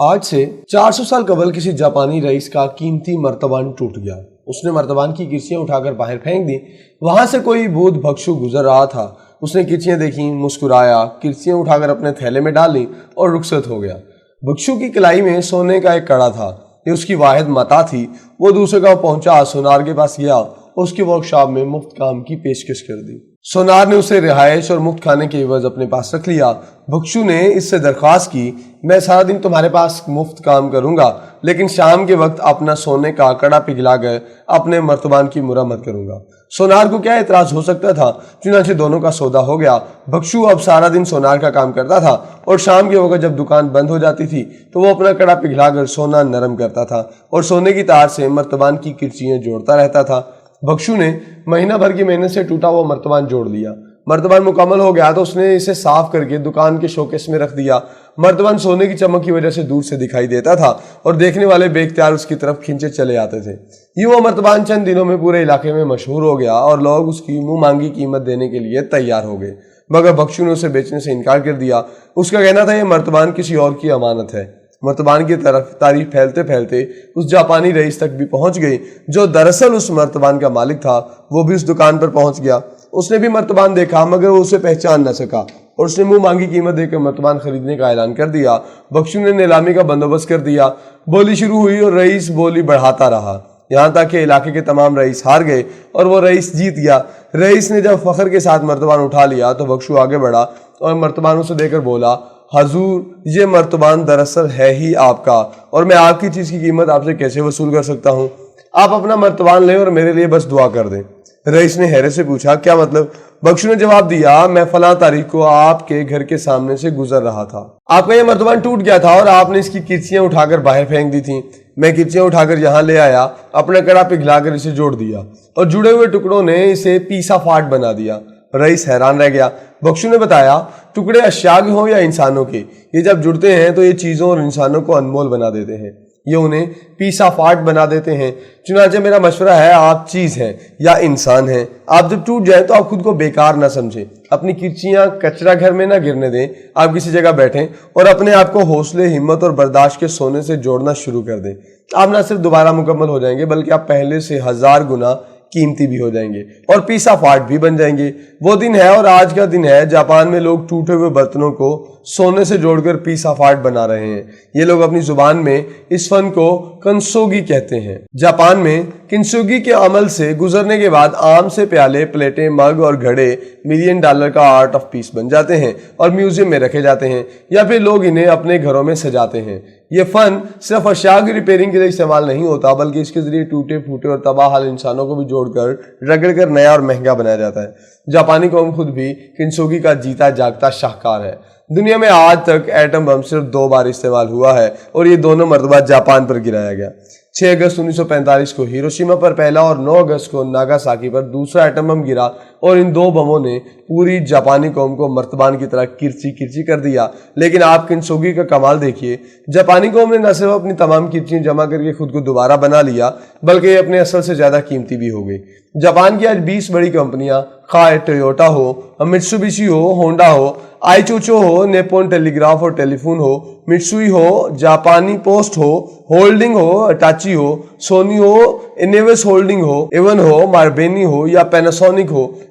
आज से 400 साल कबल किसी जापानी रईस का कीमती मर्तबान टूट गया। उसने मर्तबान की किर्चियां उठाकर बाहर फेंक दी। वहां से कोई बूढ़ भक्षु गुजर रहा था। उसने किर्चियां देखी, मुस्कुराया, किर्चियां उठाकर अपने थैले में डाली और रुखसत हो गया। भक्षु की कलाई में सोने का एक कड़ा था। ये उसकी वाहिद मता थी। वो दूसरे गांव पहुंचा, सोनार के पास गया और उसकी वर्कशॉप में मुफ्त काम की पेशकश कर दी। सोनार ने उसे रिहाइश और मुफ्त खाने के एवज अपने पास रख लिया। भक्षु ने इससे दरख्वास्त की, मैं सारा दिन तुम्हारे पास मुफ्त काम करूंगा, लेकिन शाम के वक्त अपना सोने का कड़ा पिघलाकर अपने मर्तबान की मुरम्मत करूंगा। सोनार को क्या एतराज हो सकता था। चुनांचे दोनों का सौदा हो गया। भक्षु अब सारा दिन सोनार का काम करता था और शाम के वक्त जब दुकान बंद हो जाती थी तो वो अपना कड़ा पिघलाकर सोना नरम करता था और सोने की तार से मर्तबान की किर्चियां जोड़ता रहता था। भक्षु ने महीना भर की मेहनत से टूटा हुआ मर्तबान जोड़ लिया। मर्तबान मुकम्मल हो गया तो उसने इसे साफ करके दुकान के शोकेस में रख दिया। मर्तबान सोने की चमक की वजह से दूर से दिखाई देता था और देखने वाले बेख्तियार उसकी तरफ खींचे चले आते थे। यूं वो मर्तबान चंद दिनों में पूरे इलाके में मशहूर हो गया और लोग उसकी मुंह मांगी कीमत देने के लिए तैयार हो गए। मगर भक्षु ने उसे बेचने से इनकार कर दिया। उसका कहना था यह मर्तबान किसी और की अमानत है। मर्तबान की तरफ तारीफ फैलते फैलते उस जापानी रईस तक भी पहुंच गई जो दरअसल उस मर्तबान का मालिक था। वो भी उस दुकान पर पहुंच गया। उसने भी मर्तबान देखा मगर वो उसे पहचान न सका और उसने मुंह मांगी कीमत देकर मर्तबान खरीदने का ऐलान कर दिया। भक्षु ने नीलामी का बंदोबस्त कर दिया। बोली शुरू हुई और रईस बोली बढ़ाता रहा, यहाँ तक कि इलाके के तमाम रईस हार गए और वो रईस जीत गया। रईस ने जब फख्र के साथ मर्तबान उठा लिया तो भक्षु आगे बढ़ा और मर्तबान उसे देकर बोला, हजूर, ये मर्तबान दरअसल है ही आपका और मैं आपकी चीज की कीमत आपसे कैसे वसूल कर सकता हूँ। आप अपना मर्तबान लें और मेरे लिए बस दुआ कर दें। रईस ने हैरत से पूछा, क्या मतलब? भक्षु ने जवाब दिया, मैं फला तारीख को आपके घर के सामने से गुजर रहा था। आपका यह मर्तबान टूट गया था और आपने इसकी किर्चियां उठाकर बाहर फेंक दी थी। मैं किर्चियां उठाकर यहाँ ले आया, अपना कड़ा पिघलाकर इसे जोड़ दिया और जुड़े हुए टुकड़ों ने इसे पीसा फाट बना दिया। रईस हैरान रह गया। भक्षु ने बताया, टुकड़े अशिया के हों या इंसानों के, ये जब जुड़ते हैं तो ये चीजों और इंसानों को अनमोल बना देते हैं, ये उन्हें पीसा फाट बना देते हैं। चुनांचे मेरा मशवरा है, आप चीज हैं या इंसान हैं, आप जब टूट जाएं तो आप खुद को बेकार ना समझें। अपनी किर्चियां कचरा घर में ना गिरने दें। आप किसी जगह बैठें और अपने आप को हौसले, हिम्मत और बर्दाश्त के सोने से जोड़ना शुरू कर दें। आप ना सिर्फ दोबारा मुकम्मल हो जाएंगे बल्कि आप पहले से 1000 गुना कीमती भी हो जाएंगे और पीसा फाट भी बन जाएंगे। वो दिन है और आज का दिन है। जापान में लोग टूटे हुए बर्तनों को सोने से जोड़कर पीसा फाट बना रहे हैं। ये लोग अपनी जुबान में इस फन को किंसोगी कहते हैं। जापान में किंसोगी के अमल से गुजरने के बाद आम से प्याले, प्लेटें, मग और घड़े $1 मिलियन का आर्ट ऑफ पीस बन जाते हैं और म्यूजियम में रखे जाते हैं या फिर लोग इन्हें अपने घरों में सजाते हैं। ये फन सिर्फ अशिया की रिपेयरिंग के लिए इस्तेमाल नहीं होता बल्कि इसके जरिए टूटे फूटे और तबाह हाल इंसानों को भी जोड़कर रगड़कर नया और महंगा बनाया जाता है। जापानी कौम खुद भी किंसोगी का जीता जागता शाहकार है। दुनिया में आज तक एटम बम सिर्फ 2 बार इस्तेमाल हुआ है और ये दोनों मरतबा जापान पर गिराया गया। 6 अगस्त 1945 को हिरोशिमा पर पहला और 9 अगस्त को नागासाकी पर दूसरा एटम बम गिरा और इन 2 बमों ने पूरी जापानी कौम को मर्तबान की तरह किर्ची किर्ची कर दिया। लेकिन आप किंसोगी का कमाल देखिए, जापानी कौम ने न सिर्फ अपनी तमाम किर्चियां जमा करके खुद को दोबारा बना लिया बल्कि अपने असल से ज्यादा कीमती भी हो गई। जापान की आज 20 बड़ी कंपनियां, खाए टोयोटा हो, मित्सुबिशी हो, होंडा हो, आईचोचो हो, निप्पॉन टेलीग्राफ और टेलीफोन हो, मित्सुई हो, जापानी पोस्ट हो, होल्डिंग हो, अटाची हो, सोनी हो, इनेवेस होल्डिंग हो, एवन हो, मार्बेनी हो या पैनासोनिक हो,